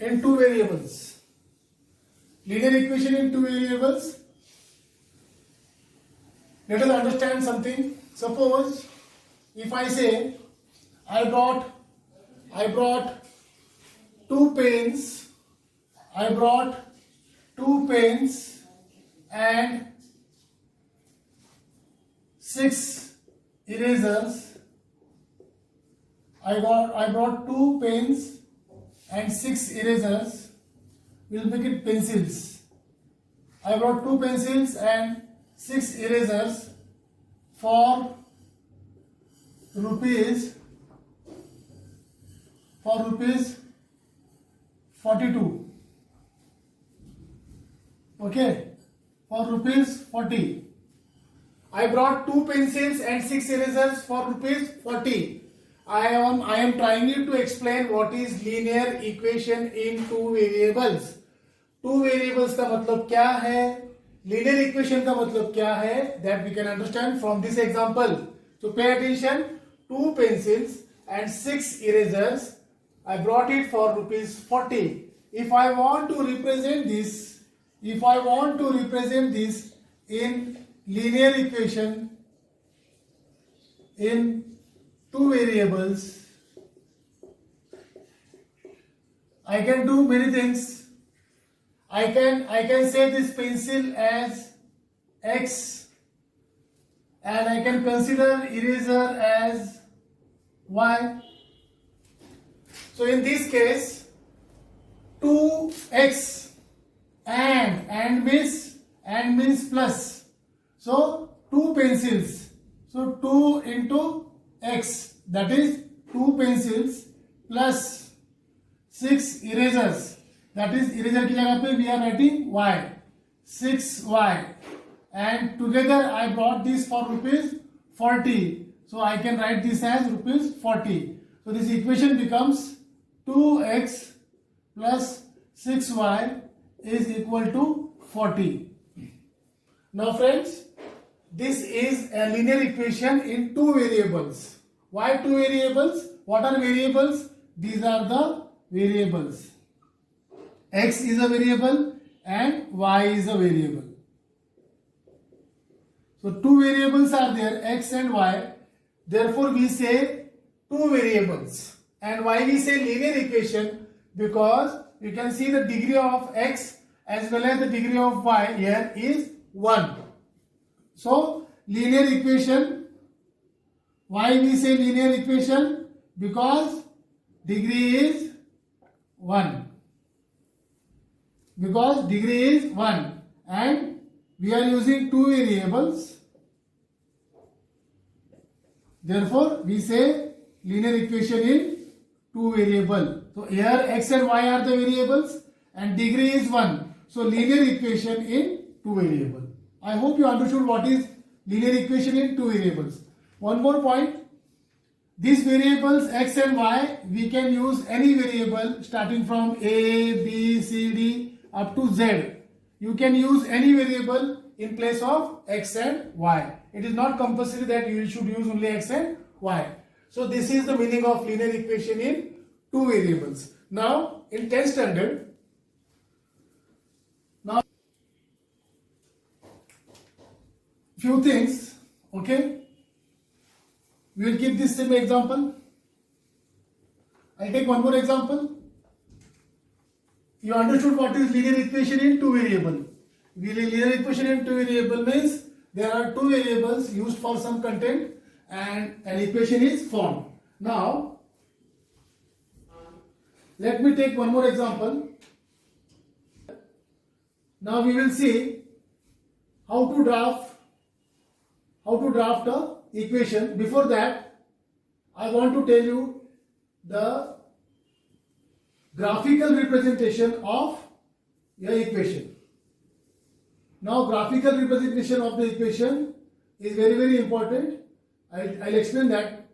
in two variables. Linear equation in two variables. Let us understand something. Suppose if I say I brought two pens, and 6 erasers. I brought 2 pens and 6 erasers. We'll make it pencils. I brought 2 pencils and 6 erasers for rupees 42. Okay, for rupees 40. I brought 2 pencils and 6 erasers for rupees 40. I am trying to explain what is linear equation in two variables. Two variables का मतलब क्या है? Linear equation का मतलब क्या है? That we can understand from this example. So pay attention. 2 pencils and 6 erasers. I brought it for rupees 40. If I want to represent this in linear equation in two variables, I can do many things. I can say this pencil as X, and I can consider eraser as Y. So in this case, 2x and means plus. So 2 pencils. So 2 into x, that is 2 pencils plus 6 erasers. That is eraser की जगह पे we are writing y. 6y. And together I bought this for rupees 40. So I can write this as rupees 40. So this equation becomes 2x plus 6y is equal to 40. Now friends, this is a linear equation in two variables. Why two variables? What are variables? These are the variables. X is a variable and y is a variable. So two variables are there, x and y. Therefore we say two variables. And why we say linear equation? Because you can see the degree of x as well as the degree of y here is 1. So linear equation. Why we say linear equation? Because degree is 1. Because degree is 1 and we are using two variables. Therefore we say linear equation in two variable. So here x and y are the variables and degree is 1. So linear equation in two variable. I hope you understood what is linear equation in two variables. One more point. These variables x and y, we can use any variable starting from a, b, c, d up to z. You can use any variable in place of x and y. It is not compulsory that you should use only x and y. So this is the meaning of linear equation in two variables. Now in 10th standard, now few things, okay. We will keep this same example. I'll take one more example. You understood what is linear equation in two variable. Linear equation in two variable means there are two variables used for some content and an equation is formed. Now, let me take one more example. Now we will see how to draft a equation. Before that, I want to tell you the graphical representation of your equation. Now graphical representation of the equation is very, very important. I'll explain that.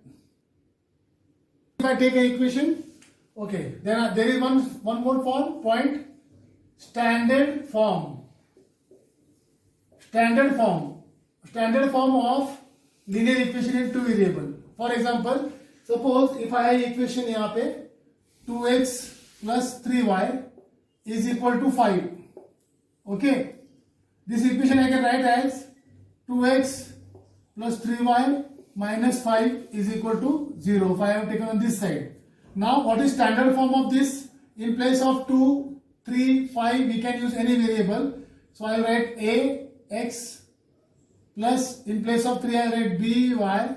If I take an equation, okay, then there is one more form, point, standard form. Standard form of linear equation in two variable. For example, suppose if I have equation यहाँ पे 2x plus 3y is equal to 5. Okay, this equation I can write as 2x plus 3y minus 5 is equal to 0. 5 I have taken on this side. Now what is standard form of this? In place of 2, 3, 5 we can use any variable. So I will write a x plus in place of 3 I will write b y.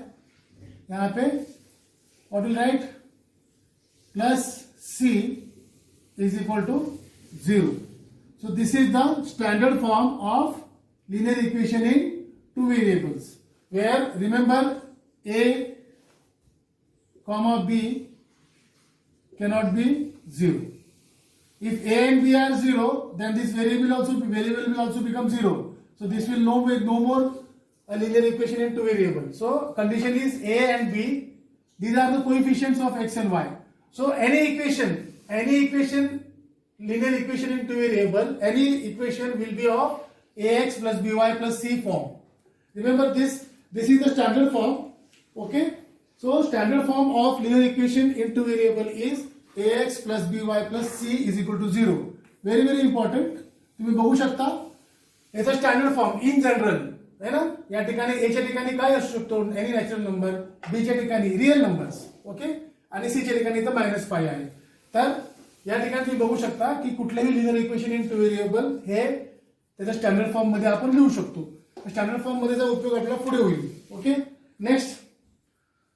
यहाँ पे what will write? Plus c is equal to 0. So this is the standard form of linear equation in two variables, where remember a comma b cannot be 0. If a and b are 0, then this variable will also become 0. So this will no more a linear equation in two variables. So condition is a and b. These are the coefficients of x and y. So any equation linear equation in two variable, any equation will be of ax plus by plus c form. Remember this is the standard form. Okay, so standard form of linear equation in two variable is ax plus by plus c is equal to 0. Very very important. तुम्ही बघू शकता याचा standard form in general है ना. या ठिकाणी ए च्या ठिकाणी काय असू शकतो? Any natural number. बी च्या ठिकाणी रिअल नंबर्स. ओके, आणि सी च्या ठिकाणी तर -5 आहे. तर या ठिकाणी तुम्ही बघू शकता की कुठलेही linear equation in two variable हे त्याच्या स्टँडर्ड फॉर्म मध्ये आपण लिहू शकतो. स्टँडर्ड फॉर्म मध्ये त्याचा उपयोग आपल्याला पुढे होईल. Okay, next.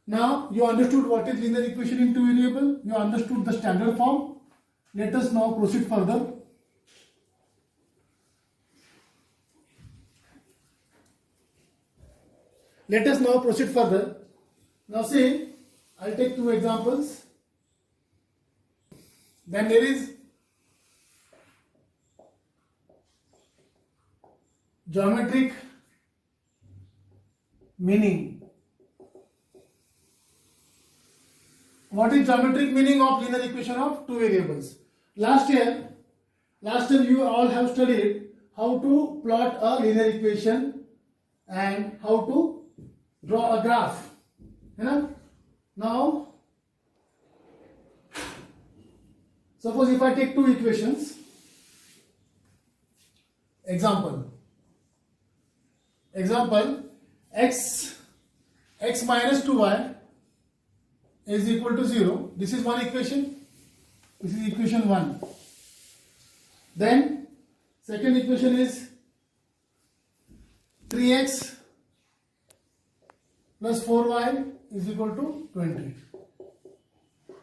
Now you understood what is linear equation in two variable. You understood the standard form. Let us now proceed further. Let us now proceed further. Now see, I'll take two examples. Then there is geometric meaning. What is geometric meaning of linear equation of two variables? Last year you all have studied how to plot a linear equation and how to draw a graph. Now suppose if I take two equations. Example x minus 2y is equal to 0. This is one equation. This is equation 1. Then second equation is 3x plus 4y is equal to 20.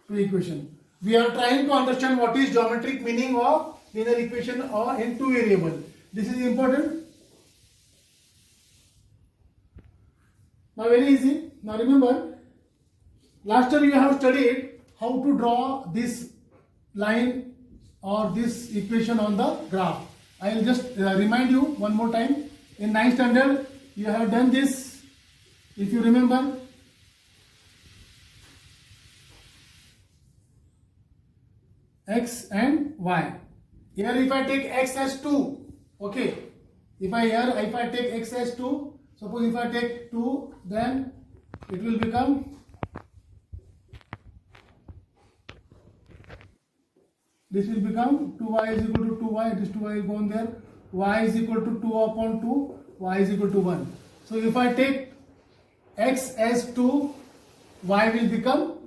Two equation. We are trying to understand what is geometric meaning of linear equation or in two variable. This is important. Now very easy. Now remember, last year you have studied how to draw this line or this equation on the graph. I will just remind you one more time. In 9th standard you have done this. If you remember, x and y. Here if I take x as 2, okay. If I take x as 2, suppose if I take 2, then it will become this will become 2y is equal to 2y. This 2y will go on there. Y is equal to 2 upon 2. Y is equal to 1. So if I take x as 2, y will become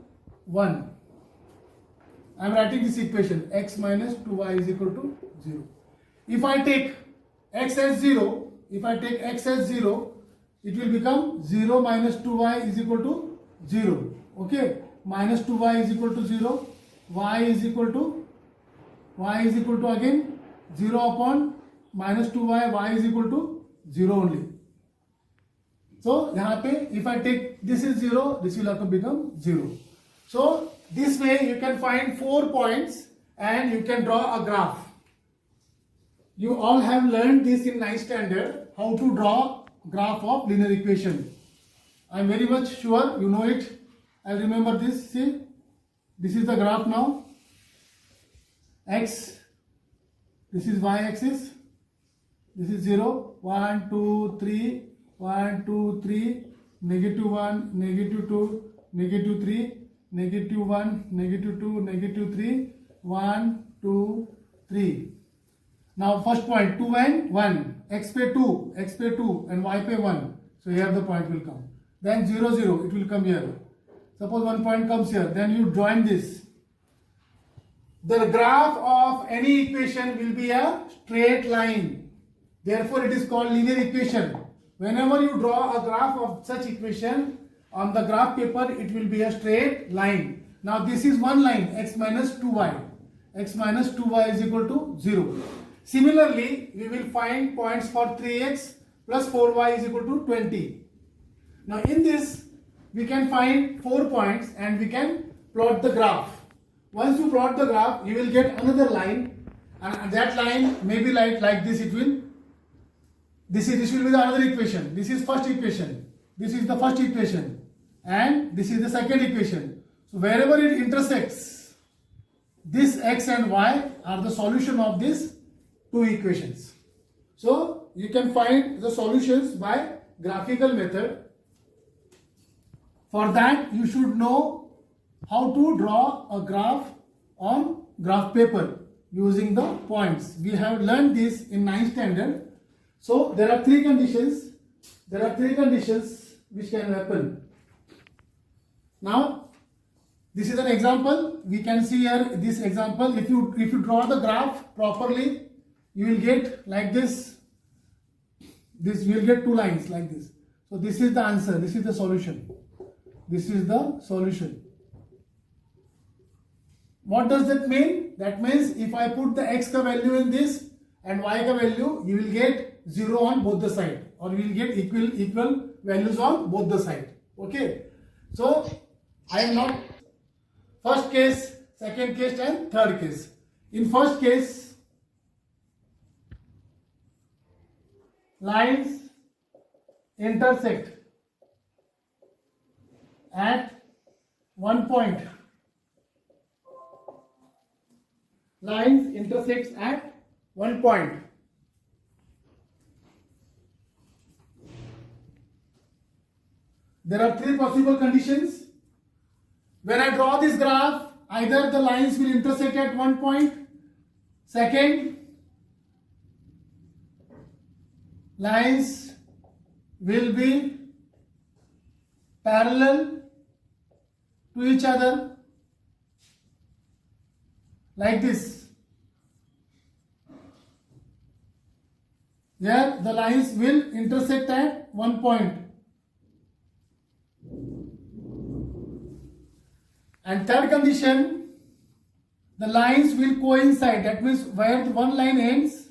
1. I am writing this equation x minus 2y is equal to 0. If I take x as 0, it will become 0 minus 2y is equal to 0. Okay, minus 2y is equal to 0. Y is equal to again 0 upon minus 2y. Y is equal to 0 only. So यहाँ पे if I take this is 0, this will have to become 0. So this way you can find 4 points and you can draw a graph. You all have learned this in 9th standard, how to draw graph of linear equation. I am very much sure you know it. I remember this. See, this is the graph now. X, this is y axis, this is 0, 1, 2, 3, 1, 2, 3, -1, -2, -3, -1, -2, -3, 1, 2, 3. Now first point 2 and 1. X pay 2, X pay 2 and Y pay 1. So here the point will come. Then 0, 0, it will come here. Suppose one point comes here, then you join this. The graph of any equation will be a straight line. Therefore it is called linear equation. Whenever you draw a graph of such equation on the graph paper, it will be a straight line. Now this is one line, x minus 2y. X minus 2y is equal to 0. Similarly, we will find points for 3x plus 4y is equal to 20. Now in this, we can find 4 points and we can plot the graph. Once you plot the graph, you will get another line, and that line may be like this. It will. This will be the another equation. This is first equation. This is the first equation, and this is the second equation. So wherever it intersects, this x and y are the solution of these two equations. So you can find the solutions by graphical method. For that, you should know how to draw a graph on graph paper using the points. We have learned this in 9th standard. So there are three conditions. There are three conditions which can happen. Now, this is an example. We can see here this example. If you draw the graph properly, you will get like this. You will get two lines like this. So this is the answer. This is the solution. This is the solution. What does that mean? That means if I put the x ka value in this and y ka value, you will get 0 on both the side, or you will get equal values on both the side. Okay. So I am not first case, second case and third case. In first case, lines intersect at one point. Lines intersects at one point. There are three possible conditions. When I draw this graph, either the lines will intersect at one point. Second, lines will be parallel to each other like this. Here the lines will intersect at one point. And third condition, the lines will coincide. That means where one line ends,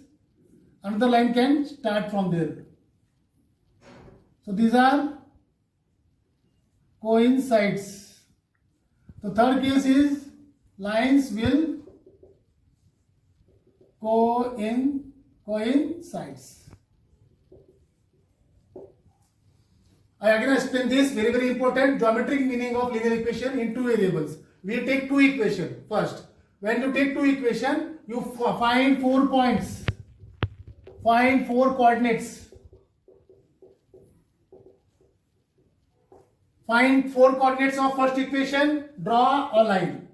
another line can start from there. So these are coincides. The third case is lines will coincides. I again explain this, very important, geometric meaning of linear equation in two variables. We take two equations first. When you take two equations, you find 4 points, find 4 coordinates. Find 4 coordinates of first equation, draw a line.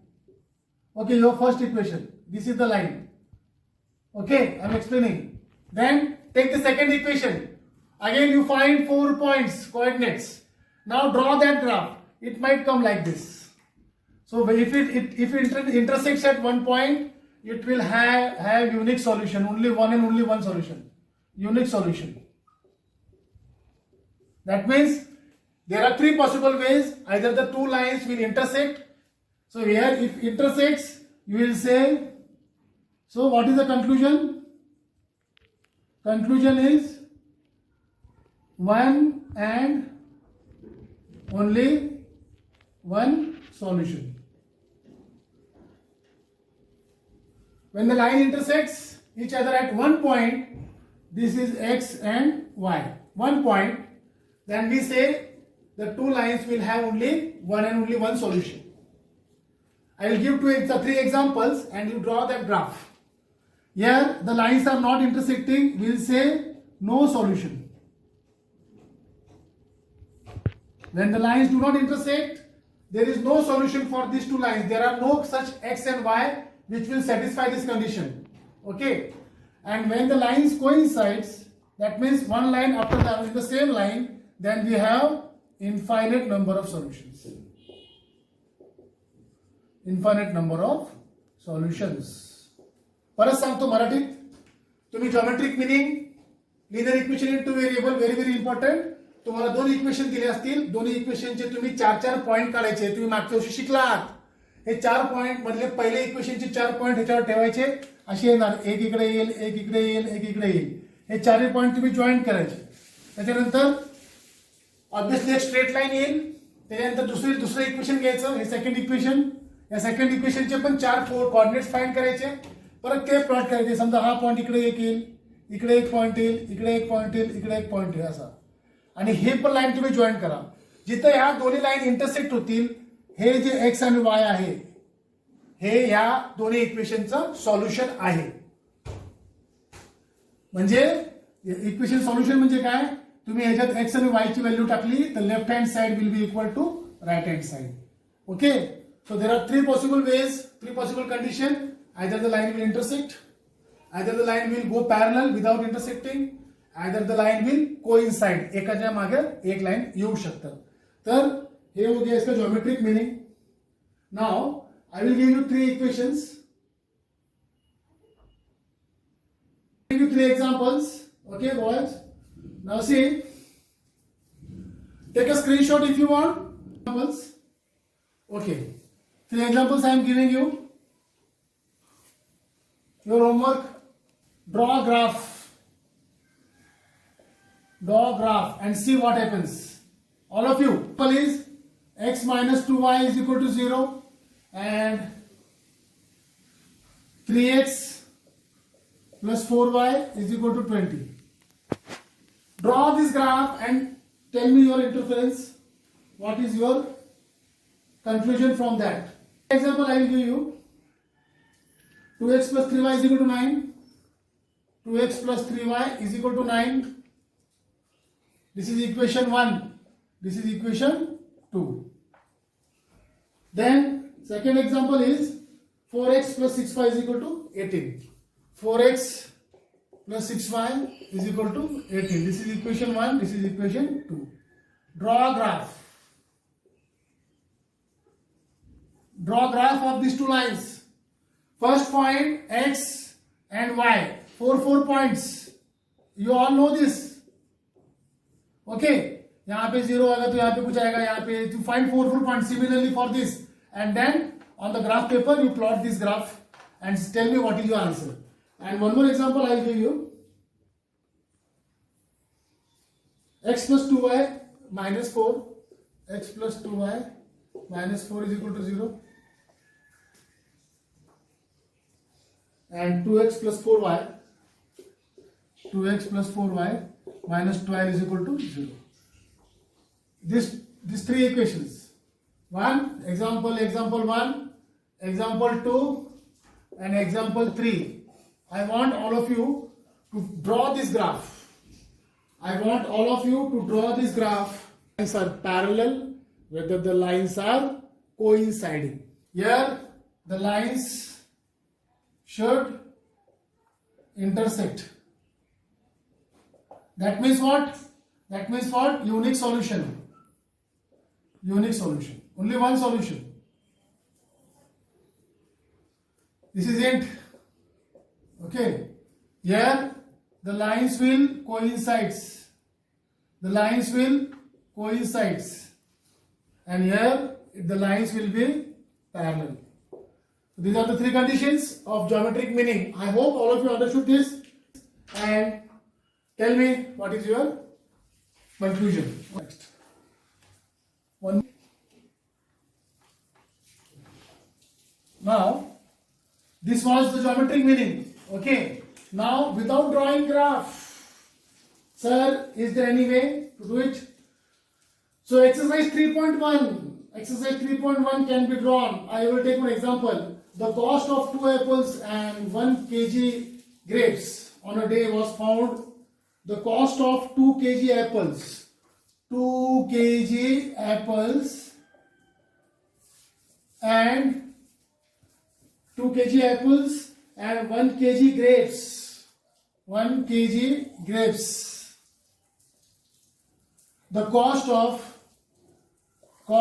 Okay, your first equation, this is the line. Okay, I am explaining. Then take the second equation. Again you find 4 points, coordinates. Now draw that graph. It might come like this. So if it intersects at one point, it will have unique solution, only one solution. Unique solution. That means there are 3 possible ways. Either the two lines will intersect. So here if intersects, you will say, so what is the conclusion? Conclusion is one and only one solution. When the line intersects each other at one point, this is x and y, one point, then we say the two lines will have only one solution. I will give 3 examples and you draw that graph. Here the lines are not intersecting, we will say no solution. When the lines do not intersect, there is no solution for these two lines. There are no such x and y which will satisfy this condition. Okay, and when the lines coincides, that means one line after the in the same line, then we have infinite number of solutions. Infinite number of solutions. परत सांगतो मराठीत, तुम्ही geometric meaning, linear equation in two variable, very very important. तुम्हाला दोन equation दिले असतील, दोन्ही इक्वेशनचे तुम्ही 4 पॉइंट काढायचे. तुम्ही मागच्या वर्षी शिकलात. हे 4 पॉइंट मधले पहिले इक्वेशनचे 4 पॉइंट ह्याच्यावर ठेवायचे. असे येणार, एक इकडे येईल, एक इकडे येईल, एक इकडे येईल. हे 4 पॉइंट तुम्ही जॉईन करायचे. त्याच्यानंतर ऑब्विसली एक स्ट्रेट लाईन येईल. त्याच्यानंतर दुसरं इक्वेशन घ्यायचं, हे सेकंड इक्वेशन. या सेकंड इक्वेशनचे पण 4 कोऑर्डिनेट्स फाइंड करायचे. परत ते प्लॉट करायचे. समजा हा पॉइंट इकडे एक येईल, इकडे एक पॉइंट येईल, इकडे एक पॉइंट येईल, इकडे एक पॉइंट येईल असा. आणि हे पण लाईन तुम्ही जॉईन करा. जिथे ह्या दोन्ही लाईन इंटरसेक्ट होतील, हे जे एक्स आणि वाय आहे, हे या दोन्ही इक्वेशनचं सॉल्युशन आहे. म्हणजे इक्वेशन सॉल्युशन म्हणजे काय, तुम्ही ह्याच्यात एक्स आणि वाय ची व्हॅल्यू टाकली तर left hand side will be equal to right hand side. Okay, so there are 3 possible ways, 3 possible condition. Either the line will intersect, either the line will go parallel without intersecting, either the line will coincide. एकाच्या मागे एक line येऊ शकतं. तर हे हो गया इसका geometric meaning. Now I will give you 3 equations. Give you 3 examples. Okay, boys. Now see. Take a screenshot if you want. Examples. Okay. 3 examples I am giving you. Your homework, draw a graph. Draw a graph and see what happens. All of you. Please, x minus 2y is equal to 0 and 3x plus 4y is equal to 20. Draw this graph and tell me your interference. What is your conclusion from that? Example I will give you. 2x plus 3y is equal to 9. 2x plus 3y is equal to 9. This is equation 1. This is equation 2. Then second example is 4x plus 6y is equal to 18. 4x plus 6y is equal to 18. This is equation 1. This is equation 2. Draw a graph. Draw a graph of these two lines. First point x and y, 4 points. You all know this. Okay, यहाँ पे 0 आएगा तो यहाँ पे कुछ आएगा, यहाँ पे to find 4 points. Similarly for this, and then on the graph paper you plot this graph and tell me what is your answer. And one more example I will give you. X plus 2y minus 4. X plus 2y minus 4 is equal to 0. And 2x plus 4y, 2x plus 4y minus 12 is equal to 0. These 3 equations. Example 1, example 2, and example 3. I want all of you to draw this graph. I want all of you to draw this graph. Lines are parallel, whether the lines are coinciding. Here the lines should intersect. That means what? That means what? Unique solution. Unique solution. Only one solution. This is it. Okay. Here the lines will coincide. The lines will coincide. And here the lines will be parallel. These are the 3 conditions of geometric meaning. I hope all of you understood this. And tell me what is your conclusion. Next. Now, this was the geometric meaning. Okay. Now, without drawing graph, sir, is there any way to do it? So, exercise 3.1. Exercise 3.1 can be drawn. I will take one example. The cost of 2 apples and 1 kg grapes on a day was found. The cost of 2 kg apples, 2 kg apples and 2 kg apples and 1 kg grapes. 1 kg grapes. The cost of 2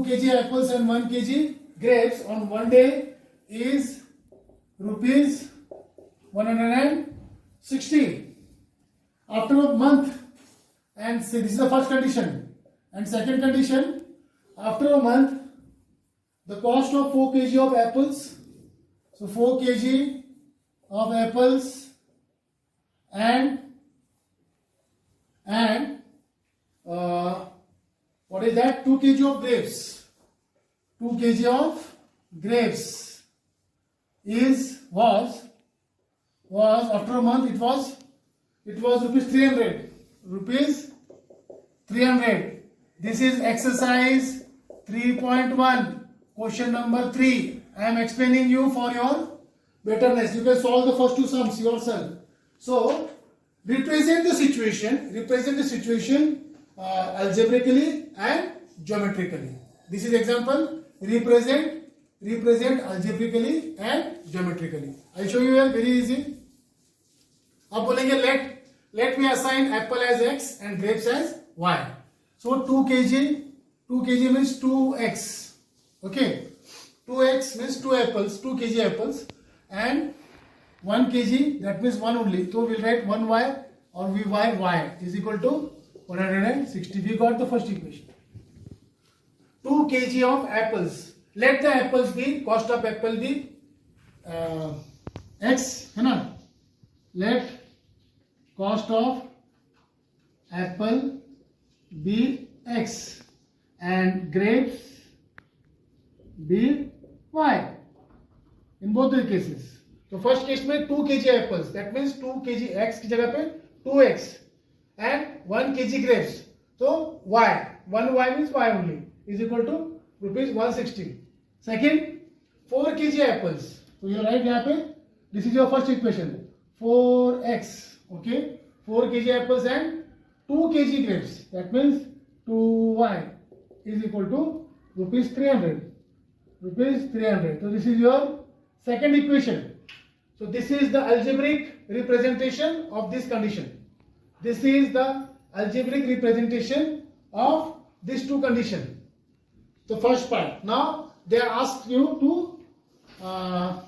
kg apples and 1 kg grapes on one day is rupees 160. After a month, and this is the first condition, and second condition, after a month, the cost of 4 kg of apples, so 4 kg of apples and what is that, 2 kg of grapes. 2 kg of grapes was after a month it was rupees 300. Rupees 300. This is exercise 3.1, question number 3. I am explaining you for your betterness. You can solve the first two sums yourself. So represent the situation algebraically and geometrically. This is example. Represent algebraically and geometrically. I show you here, very easy. अब बोलेंगे let me assign apple as x and grapes as y. So 2 kg means 2x. Okay, 2x means 2 apples, 2 kg apples, and 1 kg, that means 1 only. So we'll write 1y or y is equal to 160. We got the first equation. 2 kg of apples. Let the apples be, cost of apple be x, है ना? Let cost of apple be x and grapes be y in both the cases. So first case में 2 kg apples, that means 2 kg x की जगह पे 2x and 1 kg grapes, so y, 1y means y only, is equal to rupees 160. Second, 4 kg apples, so you write यहाँ पे, this is your first equation, 4x, okay, 4 kg apples and 2 kg grapes, that means 2y is equal to rupees 300. So this is your second equation. So this is the algebraic representation of this condition. This is the algebraic representation of these two conditions. The first part. Now they ask you to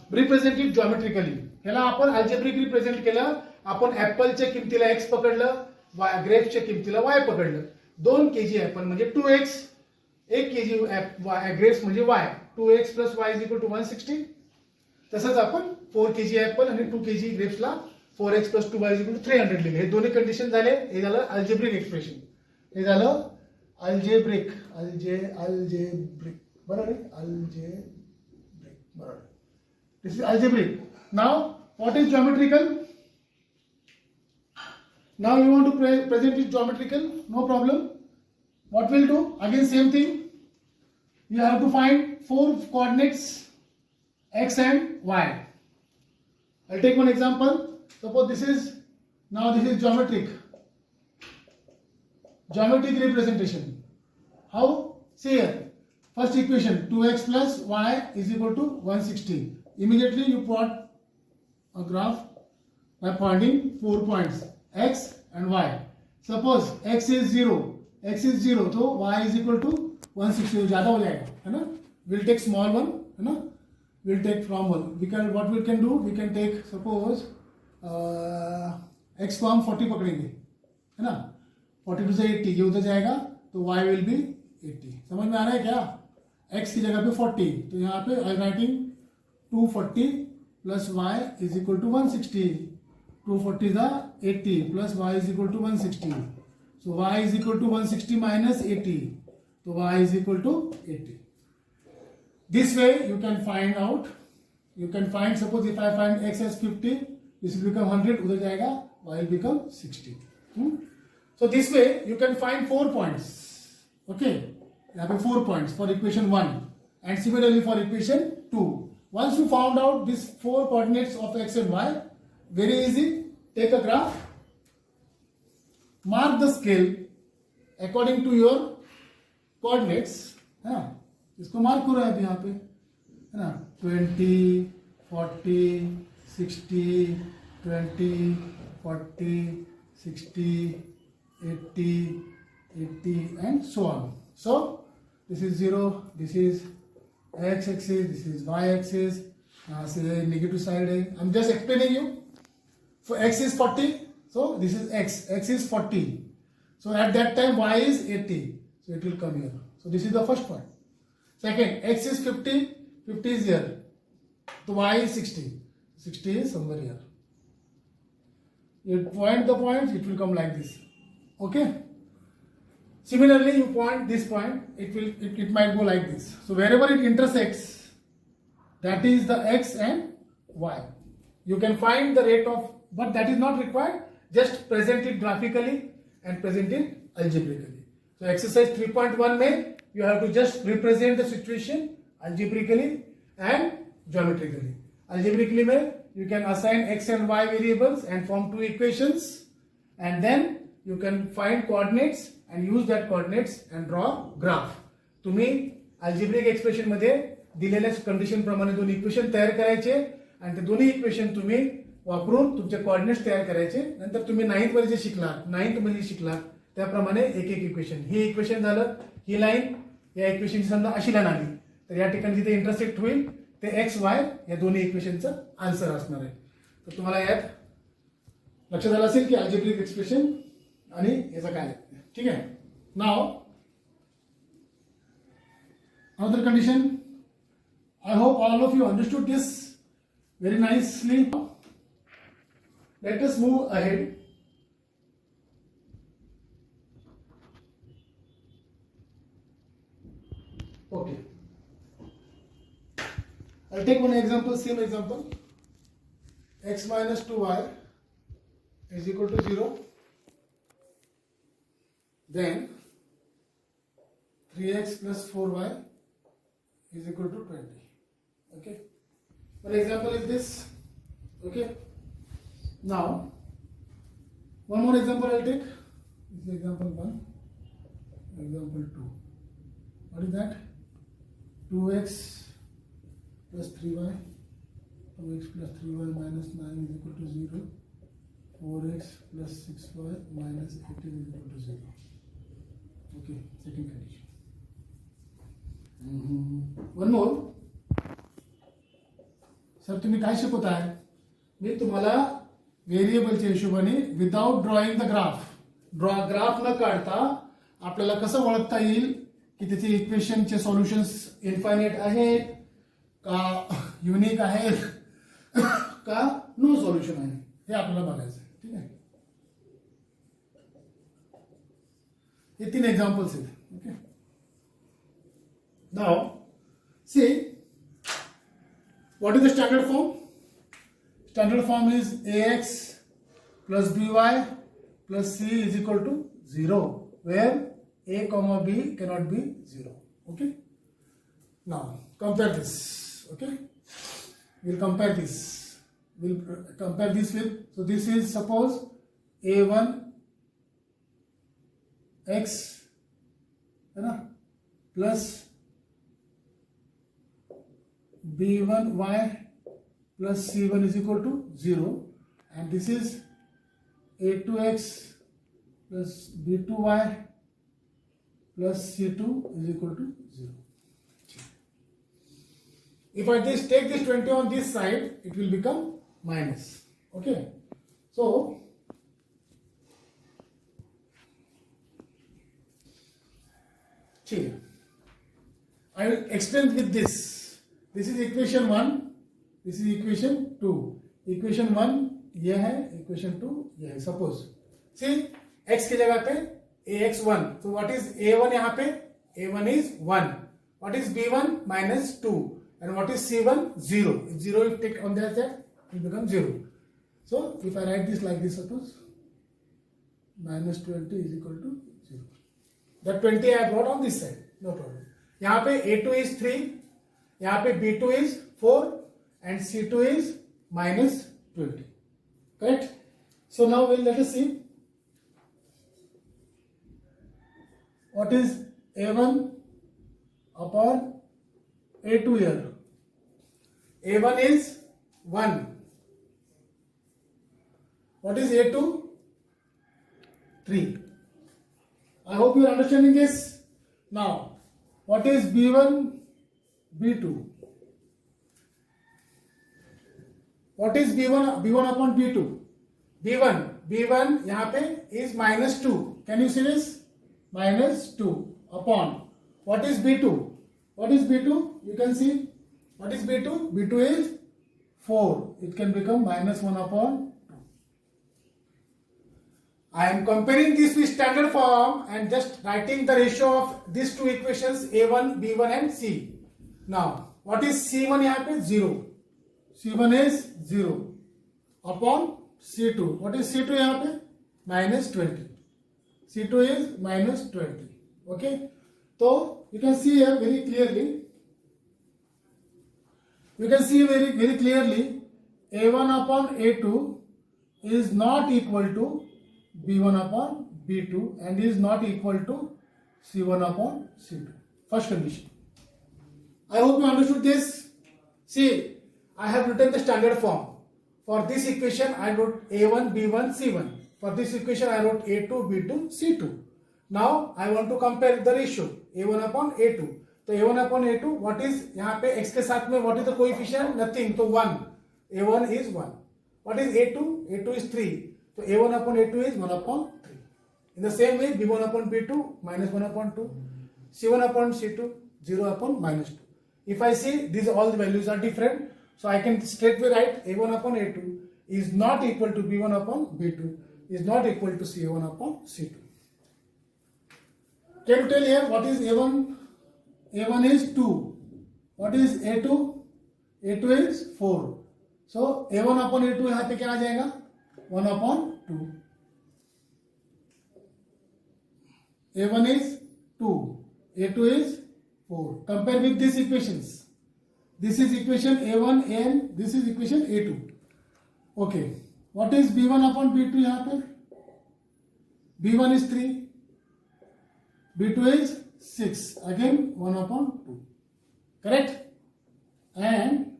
represent it geometrically. ह्याला आपण algebraic represent केलं. आपण ऍपलच्या किमतीला x पकडलं, ग्रेप्सच्या किमतीला y पकडलं. 2 kg apple म्हणजे 2x, 1 kg grapes म्हणजे y. 2x plus y is equal to 160. तसंच आपण 4 kg ऍपल आणि 2 kg ग्रेप्सला 4x plus 2y is equal to 300 लिहिले. हे दोन्ही कंडिशन झाले. हे झालं अल्जेब्रिक एक्सप्रेशन. हे झालं अल्जेब्रिक बरोबर आहे. अल्जेब्रिक बरोबर. This is algebraic. Now what is geometrical? Now you want to present it geometrical, no problem. What we'll do, again same thing. You have to find 4 coordinates x and y. I'll take one example. Suppose this is geometric representation. How? See here, first equation 2x plus y is equal to 160. Immediately you plot a graph by pointing 4 points x and y. Suppose x is 0, so y is equal to 160. ज़्यादा हो जाएगा, है ना? We'll take small one, है ना? We'll take from one. What we can do? We can take suppose x को हम 40 पकड़ेंगे, है ना? 42 से 80 ये उधर जाएगा, तो y will be 80. समझ में आ रहा है क्या? x की जगह पे 40, तो यहाँ पे I writing 240 plus y is equal to 160. 240 is 80 plus y is equal to 160. So y is equal to 160 minus 80. So y is equal to 80. This way you can find out. You can find, suppose if I find x as 50, this will become 100. उधर जाएगा, y will become 60. So this way you can find 4 points. Okay, यहाँ पे 4 points for equation 1 and similarly for equation 2. Once you found out these 4 coordinates of x and y, very easy. Take a graph, mark the scale according to your coordinates. है ना? इसको mark करो अभी यहाँ पे. है ना, 20, 40, 60, 20, 40, 60, 80, 80 and so on. So this is 0, this is x axis, this is y axis. यहाँ से negative side है. I'm just explaining you. So x is 40, so this is x is 40. So at that time y is 80, so it will come here. So this is the first point. Second, x is 50, 50 is here. So y is 60, 60 is somewhere here. You point the points, it will come like this. Okay. Similarly, you point this point, it might go like this. So wherever it intersects, that is the x and y. You can find the rate of, but that is not required. Just present it graphically and present it algebraically. So exercise 3.1 में you have to just represent the situation algebraically and geometrically. Algebraically में you can assign x and y variables and form two equations, and then you can find coordinates and use that coordinates and draw graph. तुम्ही algebraic expression मध्ये दिलेल्या condition प्रमाणे दोन equation तयार करायचे आणि ते दोन्ही इक्वेशन तुम्ही वापरून तुमचे कोऑर्डिनेट्स तयार करायचे. नंतर तुम्ही 9th मध्ये जे शिकलात, 9th मध्ये शिकलात त्याप्रमाणे एक एक इक्वेशन, ही इक्वेशन झालं, ही लाईन या इक्वेशनची समजा अशी लाईन आली तर या ठिकाणी जिथे इंटरसेक्ट होईल ते एक्स वाय या दोन्ही इक्वेशनचं आन्सर असणार आहे. तर तुम्हाला यात लक्षात आलं असेल की अल्जेब्रिक एक्सप्रेशन आणि याचं काय. ठीक आहे. Now another condition. I hope all of you understood this very nicely. Let us move ahead. Okay. I'll take one example, same example. X minus 2y is equal to 0. Then 3x plus 4y is equal to 20. Okay. One example is this. Okay. Now, one more example I'll take. This is example 1. Example 2. What is that? 2x plus 3y. 2x plus 3y minus 9 is equal to 0. 4x plus 6y minus 18 is equal to 0. Okay, second condition. One more. Sir तुम्ही काय शिकवताय? मी तुम्हाला व्हेरिएबलच्या हिशोबाने without drawing the graph न काढता आपल्याला कसं ओळखता येईल की त्याचे इक्वेशनचे सॉल्युशन्स इन्फायनाइट आहेत का युनिक आहेत का नो सॉल्युशन आहे हे आपल्याला बघायचं आहे. ठीक आहे. ये तीन एग्जांपल्स आहेत. Okay. Now see what is the standard form? Standard form is ax plus by plus c is equal to 0, where a comma b cannot be 0. Okay. Now compare this. Okay. We'll compare this. We'll compare this with, so this is suppose a1 x है ना plus b1y plus c1 is equal to 0, and this is a2x plus b2y plus c2 is equal to 0. If I just take this 20 on this side, it will become minus. Okay. So I will extend with this. This is equation 1, this is equation 2. Equation 1 ये है, equation 2 ये है. Suppose see x की जगह पे ax1, so what is a1 यहाँ पे? a1 is 1. What is b1? minus 2. And what is c1? 0. If 0 if take on that side, it will become 0. So if I write this like this, suppose minus 20 is equal to 0. That 20 I brought on this side, no problem. यहाँ पे a2 is 3, यहाँ पे b2 is 4 and c2 is minus 20. Correct? So now let us see what is a1 upon a2 here. A1 is 1. What is A2? 3. I hope you are understanding this. Now, what is B1, B2? What is B1 upon B2? B1 यहाँ पे is -2. Can you see this? -2 upon. What is B2? What is B2? You can see. What is B2? B2 is 4. It can become -1 upon 2. I am comparing this with standard form and just writing the ratio of these two equations A1, B1 and C. Now, what is C1 यहाँ पे? 0. C1 is 0 upon C2. What is C2 यहाँ पे? -20. C2 is -20. Okay. So you can see here very clearly. You can see very clearly A1 upon A2 is not equal to B1 upon B2 and is not equal to C1 upon C2. First condition. I hope you understood this. See, I have written the standard form. For this equation, I wrote A1, B1, C1. For this equation, I wrote A2, B2, C2. Now, I want to compare the ratio A1 upon A2. So, A1 upon A2, what is यहाँ पे x के साथ में what is the coefficient? Nothing. So, 1. A1 is 1. What is A2? A2 is 3. So, A1 upon A2 is 1 upon 3. In the same way, B1 upon B2, -1 upon 2. C1 upon C2, 0 upon -2. If I see these all the values are different, so I can straightway write A1 upon A2 is not equal to B1 upon B2, is not equal to C1 upon C2. Can you tell here what is A1? A1 is 2. What is A2? A2 is 4. So A1 upon A2 यहाँ पे क्या आ जाएगा? 1 upon 2. A1 is 2. A2 is 4. Compare with these equations. This is equation A1 and this is equation A2. Okay. What is B1 upon B2 यहाँ पे? B1 is 3. B2 is 6. Again 1 upon 2. Correct? And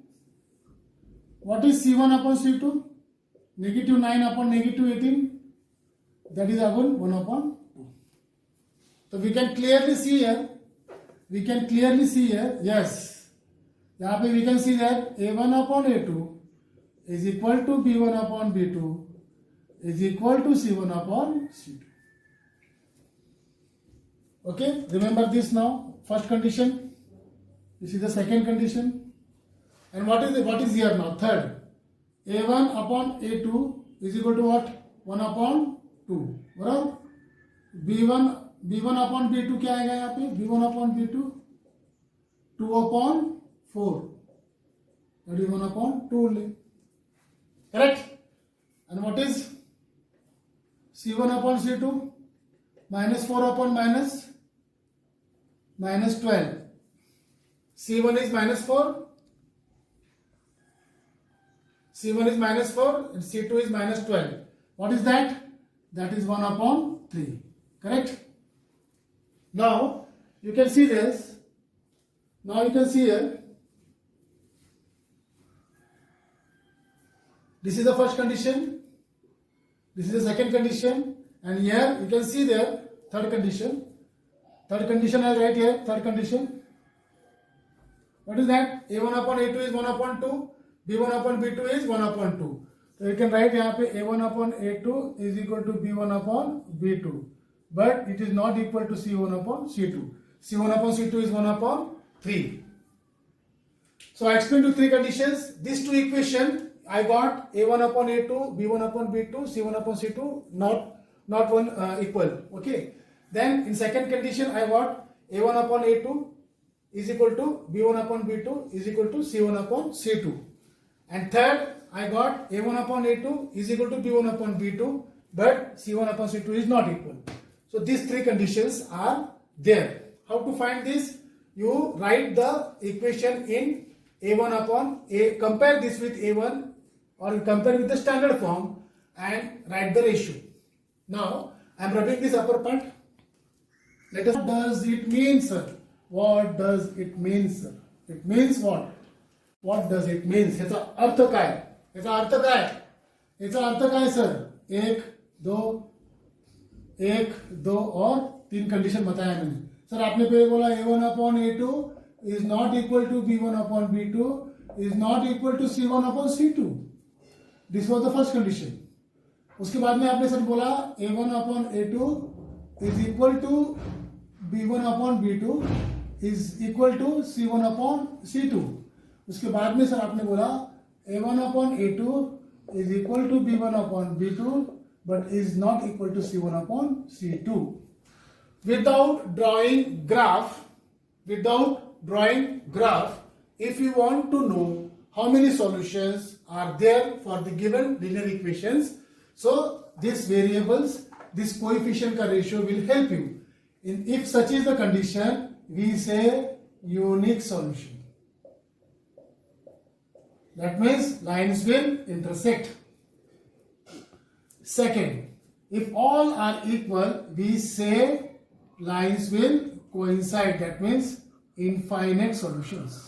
what is C1 upon C2? -9 upon -18. That is again 1 upon 2. So we can clearly see here. Yes. यहाँ पे we can see that A1 upon A2 is equal to B1 upon B2 is equal to C1 upon C2. Okay, remember this now. First condition. This is the second condition. And what is here now? Third. A1 upon A2 is equal to what? 1 upon 2. बराबर? B1 upon B2 क्या आएगा यहाँ पे? B1 upon B2 2 upon 4. That is 1 upon 2 only. Correct? And what is C1 upon C2? -4 upon -12. C1 is -4. C1 is -4 and C2 is -12. What is that? That is 1 upon 3. Correct? Now, you can see this. Now you can see here. This is the first condition. This is the second condition. And here you can see there third condition. Third condition I write here. Third condition. What is that? A1 upon A2 is 1 upon 2. B1 upon B2 is 1 upon 2. So you can write यहाँ पे A1 upon A2 is equal to B1 upon B2. But it is not equal to C1 upon C2. C1 upon C2 is 1 upon 3. So I explained you three conditions. These two equations I got A1 upon A2, B1 upon B2, C1 upon C2 not one equal. Okay. Then in second condition I got A1 upon A2 is equal to B1 upon B2 is equal to C1 upon C2. And third I got A1 upon A2 is equal to B1 upon B2 but C1 upon C2 is not equal. So these three conditions are there. How to find this? You write the equation in A1 upon A, compare this with A1 or compare with the standard form and write the ratio. Now I am rubbing this upper part. Let us. What does it mean, sir? What does it mean, sir? It means what? What does it means, याचा अर्थ काय, याचा अर्थ काय, याचा अर्थ काय sir, एक दो और 3 condition बताया मैंने सर। आपने पहले बोला A1 upon A2 is not equal to B1 upon B2 is not equal to C1 upon C2, this was the first condition. उसके बाद में आपने सर बोला A1 upon A2 is equal to B1 upon B2 is equal to C1 upon C2। उसके बाद में सर आपने बोला A1 upon A2 is equal to B1 upon B2 but is not equal to C1 upon C2. Without drawing graph, if you want to know how many solutions are there for the given linear equations, so these variables, this coefficient ka ratio will help you. If such is the condition, we say unique solution. That means lines will intersect. Second, if all are equal, we say lines will coincide. That means infinite solutions.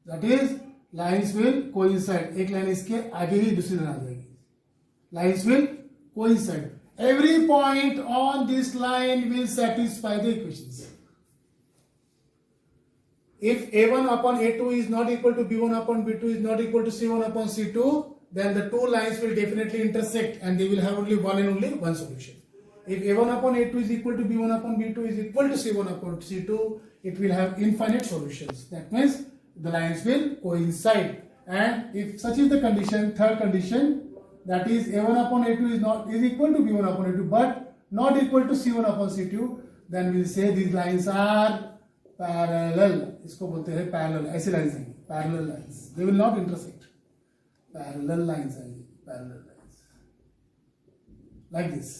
That is, lines will coincide. एक line इसके आगे ही दूसरी line आ जाएगी. Lines will coincide. Every point on this line will satisfy the equations. If A1 upon A2 is not equal to B1 upon B2 is not equal to C1 upon C2, then the two lines will definitely intersect and they will have only one and only one solution. If A1 upon A2 is equal to B1 upon B2 is equal to C1 upon C2, it will have infinite solutions. That means the lines will coincide. And if such is the condition, third condition, that is A1 upon A2 is equal to B1 upon A2 but not equal to C1 upon C2, then we will say these lines are parallel, इसको बोलते हैं parallel, ऐसे lines आएंगे, parallel lines, they will not intersect, parallel lines आएंगे, parallel lines like this.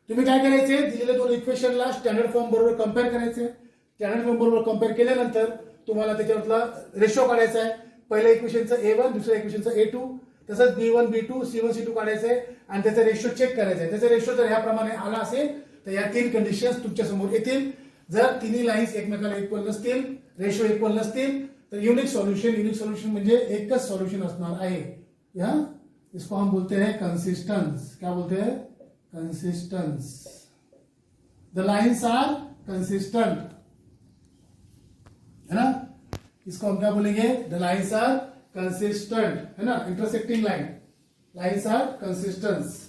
तुम्ही काय करायचे, दिलेल्या दोन इक्वेशनला स्टँडर्ड फॉर्म बरोबर कंपेअर करायचे, स्टँडर्ड फॉर्म बरोबर कंपेअर केल्यानंतर तुम्हाला त्याच्यावरला रेशो काढायचा आहे, पहिल्या इक्वेशनचा A1 दुसऱ्या इक्वेशनचा A2, तसंच B1 B2 C1 C2 काढायचं आहे आणि त्याचा रेशो चेक करायचा आहे। त्याचा रेशो जर ह्याप्रमाणे आला असेल तर या 3 कंडिशन्स तुमच्या समोर येतील। जर तिन्ही लाईन्स एकमेकाला इक्वल नसतील, रेशो इक्वल नसतील तर युनिक सॉल्यूशन म्हणजे एकच सॉल्यूशन असणार आहे। या इसको हम बोलते हैं कंसिस्टेंस, क्या बोलते हैं, consistence. The lines are consistent, है ना, इसको हम क्या बोलेंगे, द लाइन्स आर कंसिस्टेंट, है ना, इंटरसेक्टिंग लाइन्स आर कंसिस्टेंस।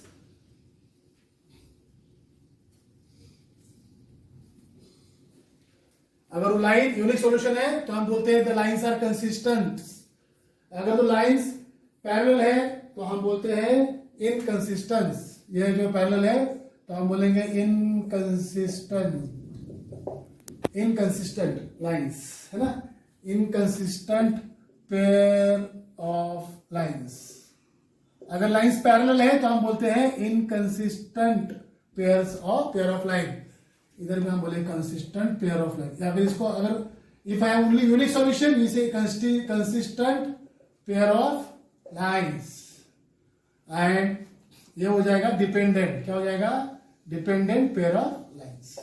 अगर वो लाइन यूनिक सॉल्यूशन है तो हम बोलते हैं द लाइंस आर कंसिस्टेंट। अगर वो लाइंस पैरेलल है तो हम बोलते हैं इनकंसिस्टेंस। ये जो पैरेलल है तो हम बोलेंगे इनकंसिस्टेंट लाइंस, है ना, इनकंसिस्टेंट पेयर ऑफ लाइंस। अगर लाइंस पैरेलल है तो हम बोलते हैं इनकंसिस्टेंट पेयर ऑफ लाइन। इधर में हम बोले कंसिस्टेंट पेयर ऑफ लाइन, या फिर इसको अगर if I have only unique solution we say consistent pair of lines, and ये हो जाएगा डिपेंडेंट, क्या हो जाएगा, dependent pair of lines.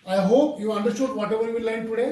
I hope you understood whatever we learn today.